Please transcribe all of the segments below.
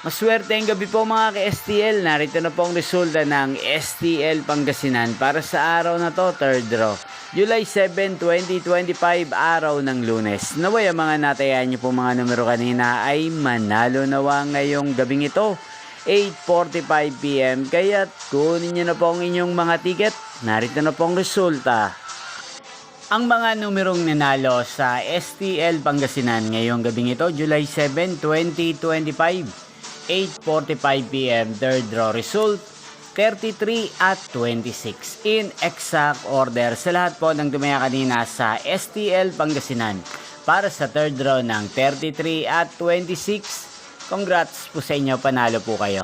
Maswerteng gabi po mga ka-STL. Narito na po ang resulta ng STL Pangasinan para sa araw na to, third draw. July 7, 2025, araw ng Lunes. Naway ang mga natayan niyo po mga numero kanina ay manalo nawa ngayong gabing ito, 8:45 PM. Kaya kunin niyo na po ang inyong mga ticket. Narito na po ang resulta. Ang mga numerong nanalo sa STL Pangasinan ngayong gabing ito, July 7, 2025. 8:45 PM, third draw result, 33 at 26. In exact order sa lahat po ng tumaya kanina sa STL Pangasinan para sa third draw ng 33 at 26. Congrats po sa inyo, panalo po kayo.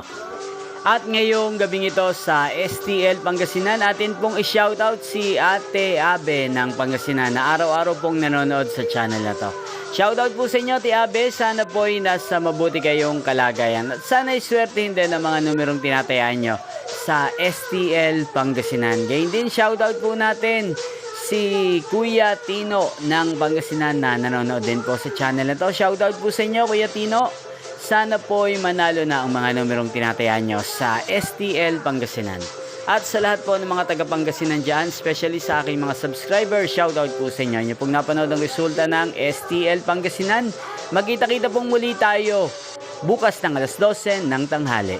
At ngayong gabing ito sa STL Pangasinan, atin pong i-shoutout si Ate Abe ng Pangasinan na araw-araw pong nanonood sa channel na to. Shoutout po sa inyo, Ate Abe. Sana po ay nasa mabuti kayong kalagayan. At sana iswertehin din ang mga numerong tinatayaan nyo sa STL Pangasinan. Gayun din, shoutout po natin si Kuya Tino ng Pangasinan na nanonood din po sa channel na to. Shoutout po sa inyo, Kuya Tino. Sana po ay manalo na ang mga numerong tinatayaan nyo sa STL Pangasinan. At sa lahat po ng mga taga-Pangasinan dyan, especially sa aking mga subscribers, shoutout po sa inyo. Inyo pong napanood ang resulta ng STL Pangasinan. Magkita-kita pong muli tayo bukas ng alas 12 ng tanghali.